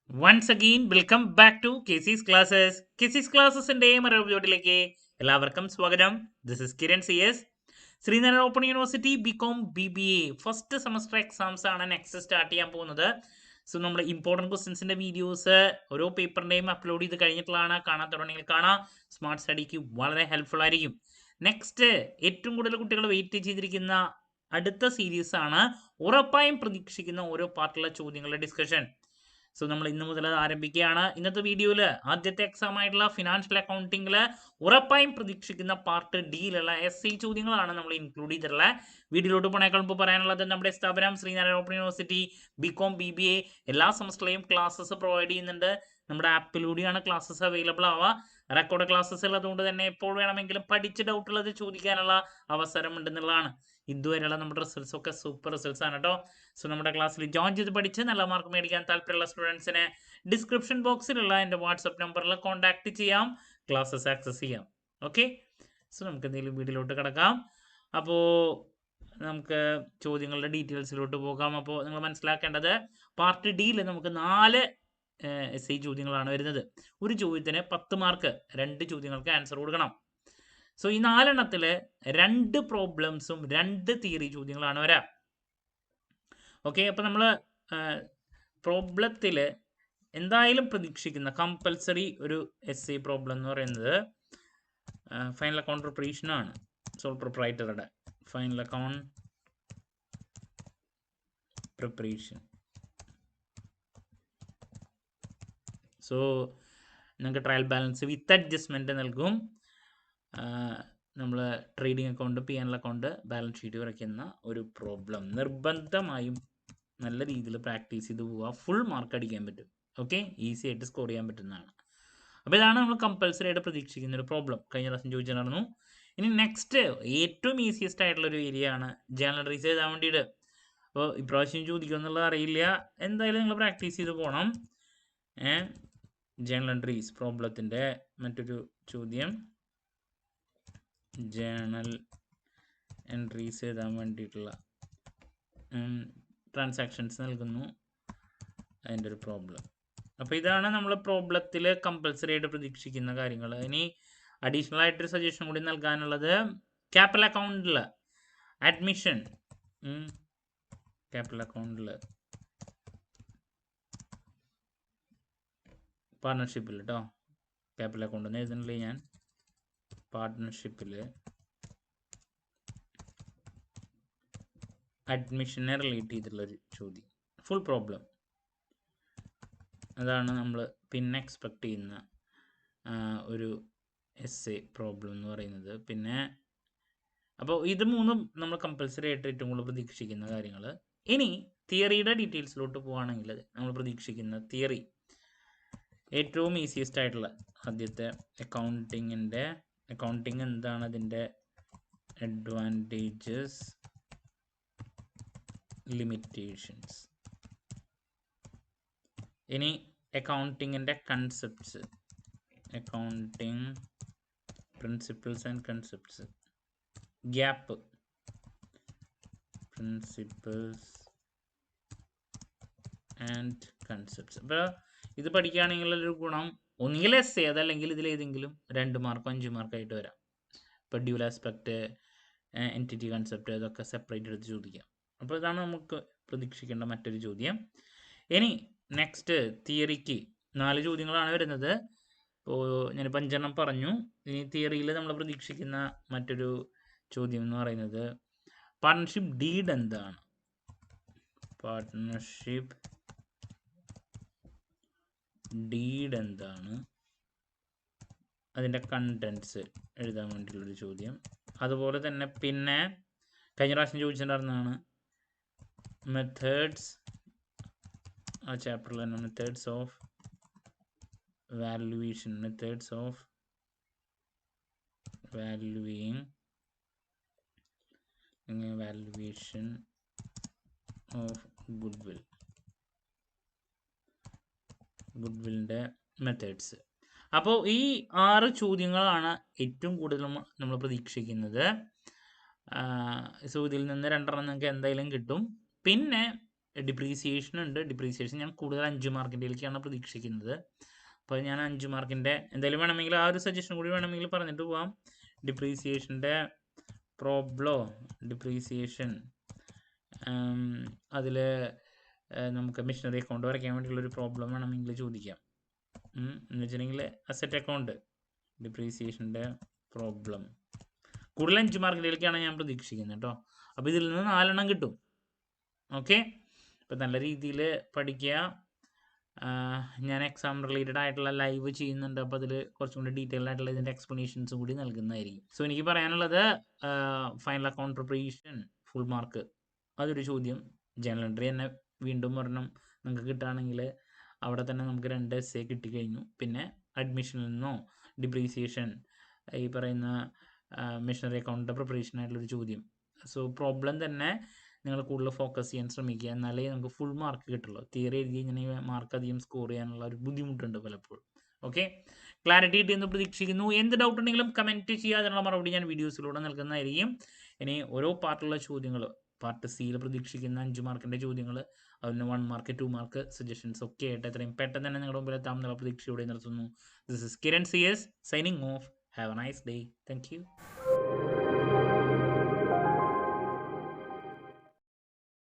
Once again, welcome back to KC's Classes. KC's Classesന്റെ മറ്റൊരു വീഡിയോയിലേക്ക് എല്ലാവർക്കും സ്വാഗതം. This is Kiran CS. Sreenarayana open university BCom BBA first semester exams ആണ് next start ചെയ്യാൻ പോകുന്നത്. സോ നമ്മുടെ ഇമ്പോർട്ടൻറ്റ് ക്വസ്റ്റ്യൻസിന്റെ വീഡിയോസ് ഓരോ പേപ്പറിന്റെയും അപ്ലോഡ് ചെയ്ത് കഴിഞ്ഞിട്ടുള്ളതാണ്. കാണാത്തുണ്ടെങ്കിൽ കാണാം. സ്മാർട്ട് സ്റ്റഡിക്ക് വളരെ ഹെൽപ്ഫുൾ ആയിരിക്കും. നെക്സ്റ്റ് ഏറ്റവും കൂടുതൽ കുട്ടികൾ വെയിറ്റ് ചെയ്തിരിക്കുന്ന അടുത്ത സീരീസ് ആണ് ഉറപ്പായും പ്രതീക്ഷിക്കുന്ന ഓരോ പാർട്ടിലുള്ള ചോദ്യങ്ങളുടെ ഡിസ്കഷൻ. സോ നമ്മൾ ഇന്ന് മുതൽ ആരംഭിക്കുകയാണ്. ഇന്നത്തെ വീഡിയോയിൽ ആദ്യത്തെ എക്സാം ആയിട്ടുള്ള ഫിനാൻഷ്യൽ അക്കൗണ്ടിങ്ങിൽ ഉറപ്പായും പ്രതീക്ഷിക്കുന്ന പാർട്ട് ഡിയിലുള്ള SC ചോദ്യങ്ങളാണ് നമ്മൾ ഇൻക്ലൂഡ് ചെയ്തിട്ടുള്ളത്. വീഡിയോയിലോട്ട് പോണേക്കാൾ മുമ്പ് പറയാനുള്ളത് നമ്മുടെ സ്ഥാപനം Sreenarayana open university BCom BBA എല്ലാ സെമസ്റ്ററിലെയും ക്ലാസ്സസ് പ്രൊവൈഡ് ചെയ്യുന്നുണ്ട്. നമ്മുടെ ആപ്പിലൂടെയാണ് ക്ലാസ്സസ് അവൈലബിൾ ആവുക. റെക്കോർഡ് ക്ലാസ്സസ് ഉള്ളതുകൊണ്ട് തന്നെ എപ്പോൾ വേണമെങ്കിലും പഠിച്ച് ഡൗട്ട് ഉള്ളത് ചോദിക്കാനുള്ള അവസരം ഉണ്ടെന്നുള്ളതാണ്. ഇതുവരെയുള്ള നമ്മുടെ റിസൾട്ട്സ് ഒക്കെ സൂപ്പർ റിസൾട്ട്സ് ആണ് കേട്ടോ. സോ നമ്മുടെ ക്ലാസ്സിൽ ജോയിൻ ചെയ്ത് പഠിച്ച് നല്ല മാർക്ക് മേടിക്കാൻ താല്പര്യമുള്ള സ്റ്റുഡൻസിനെ ഡിസ്ക്രിപ്ഷൻ ബോക്സിലുള്ള എൻ്റെ വാട്സപ്പ് നമ്പറിൽ കോൺടാക്ട് ചെയ്യാം, ക്ലാസ്സസ് ആക്സസ് ചെയ്യാം. ഓക്കെ, സോ നമുക്ക് എന്തെങ്കിലും വീഡിയോയിലോട്ട് കിടക്കാം. അപ്പോൾ നമുക്ക് ചോദ്യങ്ങളുടെ ഡീറ്റെയിൽസിലോട്ട് പോകാം. അപ്പോൾ നിങ്ങൾ മനസ്സിലാക്കേണ്ടത് പാർട്ട് ഡിയിൽ നമുക്ക് 4 SI ചോദ്യങ്ങളാണ് വരുന്നത്. ഒരു ചോദ്യത്തിന് 10 മാർക്ക്, 2 ചോദ്യങ്ങൾക്ക് ആൻസർ കൊടുക്കണം. സോ ഈ 4 എണ്ണത്തിൽ 2 പ്രോബ്ലംസും 2 തിയറി ചോദ്യങ്ങളാണ് വരാം. ഓക്കെ, അപ്പോൾ നമ്മൾ പ്രോബ്ലത്തിൽ എന്തായാലും പ്രതീക്ഷിക്കുന്ന കമ്പൽസറി ഒരു SI പ്രോബ്ലം എന്ന് പറയുന്നത് ഫൈനൽ അക്കൗണ്ട് പ്രിപ്പറേഷൻ ആണ്. സോൾ പ്രൊപ്രൈറ്ററുടെ ഫൈനൽ അക്കൗണ്ട് പ്രിപ്പറേഷൻ. സോ നിങ്ങൾക്ക് ട്രയൽ ബാലൻസ് വിത്ത് അഡ്ജസ്റ്റ്മെൻറ്റ് നൽകും. നമ്മൾ trading account, P&L account, balance sheet വരയ്ക്കുന്ന ഒരു പ്രോബ്ലം നിർബന്ധമായും നല്ല രീതിയിൽ പ്രാക്ടീസ് ചെയ്ത് പോവുക. ഫുൾ മാർക്ക് അടിക്കാൻ പറ്റും. ഓക്കെ, ഈസി ആയിട്ട് സ്കോർ ചെയ്യാൻ പറ്റുന്നതാണ്. അപ്പോൾ ഇതാണ് നമ്മൾ കമ്പൽസറി ആയിട്ട് പ്രതീക്ഷിക്കുന്ന ഒരു പ്രോബ്ലം. കഴിഞ്ഞ പ്രാവശ്യം ചോദിച്ചിട്ടുണ്ടായിരുന്നു. ഇനി നെക്സ്റ്റ് ഏറ്റവും ഈസിയസ്റ്റ് ആയിട്ടുള്ള ഒരു ഏരിയ ആണ് ജേണൽ എൻട്രീസ് എഴുതാൻ വേണ്ടിയിട്ട്. അപ്പോൾ ഇപ്രാവശ്യം ചോദിക്കുമെന്നുള്ളത് അറിയില്ല, എന്തായാലും നിങ്ങൾ പ്രാക്ടീസ് ചെയ്ത് പോകണം. ജേണൽ എൻട്രീസ് പ്രോബ്ലത്തിൻ്റെ മറ്റൊരു ചോദ്യം, ജേണൽ എൻട്രീസ് എഴുതാൻ വേണ്ടിയിട്ടുള്ള ട്രാൻസാക്ഷൻസ് നൽകുന്നു, അതിൻ്റെ ഒരു പ്രോബ്ലം. അപ്പോൾ ഇതാണ് നമ്മൾ പ്രോബ്ലത്തിൽ കമ്പൽസറി ആയിട്ട് പ്രതീക്ഷിക്കുന്ന കാര്യങ്ങൾ. ഇനി അഡീഷണൽ ആയിട്ടൊരു സജഷൻ കൂടി നൽകാനുള്ളത് ക്യാപിറ്റൽ അക്കൗണ്ടിൽ അഡ്മിഷൻ, ക്യാപിറ്റൽ അക്കൗണ്ടിൽ പാർട്ട്ണർഷിപ്പിൽ കേട്ടോ, ക്യാപിറ്റൽ അക്കൗണ്ട് എന്ന് എഴുതുന്നില്ലേ ഞാൻ, പാർട്ട്ണർഷിപ്പിൽ അഡ്മിഷനെ റിലേറ്റ് ചെയ്തിട്ടുള്ളൊരു ചോദ്യം, ഫുൾ പ്രോബ്ലം. അതാണ് നമ്മൾ പിന്നെ എക്സ്പെക്റ്റ് ചെയ്യുന്ന ഒരു SI പ്രോബ്ലം എന്ന് പറയുന്നത്. പിന്നെ അപ്പോൾ ഇത് മൂന്നും നമ്മൾ കമ്പൽസറി ആയിട്ട് ഏറ്റവും കൂടുതൽ പ്രതീക്ഷിക്കുന്ന കാര്യങ്ങൾ. ഇനി തിയറിയുടെ ഡീറ്റെയിൽസിലോട്ട് പോവുകയാണെങ്കിൽ നമ്മൾ പ്രതീക്ഷിക്കുന്ന തിയറി ഏറ്റവും ഈസിയസ്റ്റ് ആയിട്ടുള്ള ആദ്യത്തെ അക്കൗണ്ടിങ് എന്താണ്, അതിൻ്റെ അഡ്വാൻറ്റേജസ്, ലിമിറ്റേഷൻസ്. ഇനി അക്കൗണ്ടിങ്ങിൻ്റെ concepts, accounting principles and concepts, GAAP, principles and concepts. അപ്പോൾ ഇത് പഠിക്കുകയാണെങ്കിൽ ഒരു ഗുണം, ഒന്നുകിൽ SI അതല്ലെങ്കിൽ ഇതിലേതെങ്കിലും 2 മാർക്കോ 5 മാർക്കായിട്ട് വരാം. ഇപ്പോൾ ഡ്യൂൽ ആസ്പെക്റ്റ്, എൻറ്റിറ്റി കൺസെപ്റ്റ്, ഇതൊക്കെ സെപ്പറേറ്റ് എടുത്ത് ചോദിക്കാം. അപ്പോൾ ഇതാണ് നമുക്ക് പ്രതീക്ഷിക്കേണ്ട മറ്റൊരു ചോദ്യം. ഇനി നെക്സ്റ്റ് തിയറിക്ക് 4 ചോദ്യങ്ങളാണ് വരുന്നത്. ഇപ്പോൾ ഞാനിപ്പോൾ 5 എണ്ണം പറഞ്ഞു. ഇനി തിയറിയിൽ നമ്മൾ പ്രതീക്ഷിക്കുന്ന മറ്റൊരു ചോദ്യം എന്ന് പറയുന്നത് പാർട്ട്ണർഷിപ്പ് ഡീഡ് എന്താണ്, പാർട്ട്ണർഷിപ്പ് ഡീഡ് എന്താണ്, അതിൻ്റെ കണ്ടൻസ് എഴുതാൻ വേണ്ടിയുള്ളൊരു ചോദ്യം. അതുപോലെ തന്നെ പിന്നെ കഴിഞ്ഞ പ്രാവശ്യം ചോദിച്ചിട്ടുണ്ടായിരുന്നതാണ് മെത്തേഡ്സ്, ആ ചാപ്റ്ററിൽ തന്നെ methods of valuation, methods of valuing, valuation of goodwill, ഗുഡ്വില്ലിൻ്റെ മെത്തേഡ്സ്. അപ്പോൾ ഈ 6 ചോദ്യങ്ങളാണ് ഏറ്റവും കൂടുതൽ നമ്മൾ പ്രതീക്ഷിക്കുന്നത്. സോ ഇതിൽ നിന്ന് 2 എണ്ണം നിങ്ങൾക്ക് എന്തായാലും കിട്ടും. പിന്നെ ഡിപ്രീസിയേഷൻ ഉണ്ട്. ഡിപ്രീസിയേഷൻ ഞാൻ കൂടുതൽ 5 മാർക്കിൻ്റെയിലേക്കാണ് പ്രതീക്ഷിക്കുന്നത്. അപ്പോൾ ഞാൻ 5 മാർക്കിൻ്റെ എന്തായാലും വേണമെങ്കിൽ ആ ഒരു സജഷൻ കൂടി വേണമെങ്കിൽ പറഞ്ഞിട്ട് പോവാം. ഡിപ്രീസിയേഷൻ്റെ പ്രോബ്ലം, ഡിപ്രീസിയേഷൻ അതിൽ നമുക്ക് മെഷീനറി അക്കൗണ്ട് വരയ്ക്കാൻ വേണ്ടിയുള്ളൊരു പ്രോബ്ലം വേണമെങ്കിൽ ചോദിക്കാം. എന്ന് വെച്ചിട്ടുണ്ടെങ്കിൽ അസറ്റ് അക്കൗണ്ട് ഡിപ്രീസിയേഷൻ്റെ പ്രോബ്ലം കൂടുതൽ 5 മാർക്കിൻ്റെയിലേക്കാണ് ഞാൻ പ്രതീക്ഷിക്കുന്നത് കേട്ടോ. അപ്പോൾ ഇതിൽ നിന്ന് 4 എണ്ണം കിട്ടും. ഓക്കെ, അപ്പോൾ നല്ല രീതിയിൽ പഠിക്കുക. ഞാൻ എക്സാം റിലേറ്റഡ് ആയിട്ടുള്ള ലൈവ് ചെയ്യുന്നുണ്ട്. അപ്പോൾ അതിൽ കുറച്ചും കൂടി ഡീറ്റെയിൽ ആയിട്ടുള്ള ഇതിൻ്റെ എക്സ്പ്ലനേഷൻസും കൂടി നൽകുന്നതായിരിക്കും. സോ എനിക്ക് പറയാനുള്ളത് final account preparation full mark അതൊരു ചോദ്യം. ജനറൽ എൻട്രി തന്നെ വീണ്ടും ഒരെണ്ണം നിങ്ങൾക്ക് കിട്ടുകയാണെങ്കിൽ അവിടെ തന്നെ നമുക്ക് 2 essay കിട്ടിക്കഴിഞ്ഞു. പിന്നെ അഡ്മിഷനിൽ നിന്നോ ഡിപ്രീസിയേഷൻ ഈ പറയുന്ന മെഷീനറി അക്കൗണ്ടിൻ്റെ പ്രിപ്പറേഷൻ ആയിട്ടുള്ളൊരു ചോദ്യം. സോ പ്രോബ്ലം തന്നെ നിങ്ങൾ കൂടുതൽ ഫോക്കസ് ചെയ്യാൻ ശ്രമിക്കുക, എന്നാലേ നമുക്ക് ഫുൾ മാർക്ക് കിട്ടുള്ളൂ. തിയറി എഴുതി കഴിഞ്ഞാൽ മാർക്ക് അധികം സ്കോർ ചെയ്യാനുള്ള ഒരു ബുദ്ധിമുട്ടുണ്ട് പലപ്പോഴും. ഓക്കെ, ക്ലാരിറ്റി കിട്ടിയെന്ന് പ്രതീക്ഷിക്കുന്നു. എന്ത് ഡൗട്ട് ഉണ്ടെങ്കിലും കമൻറ്റ് ചെയ്യുക, അതിനുള്ള മറുപടി ഞാൻ വീഡിയോസിലൂടെ നൽകുന്നതായിരിക്കും. ഇനി ഓരോ പാർട്ടുള്ള ചോദ്യങ്ങൾ, പാർട്ട് സിയിൽ പ്രതീക്ഷിക്കുന്ന 5 മാർക്കിൻ്റെ ചോദ്യങ്ങൾ, അതിന് 1 മാർക്ക് 2 മാർക്ക് സജഷൻസ് ഒക്കെ ആയിട്ട് എത്രയും പെട്ടെന്ന് തന്നെ നിങ്ങളുടെ മുമ്പിൽ എത്താമെന്നുള്ള പ്രതീക്ഷയോടെ നിർത്തുന്നു. This is Kiran CS signing off. Have a nice day. Thank U.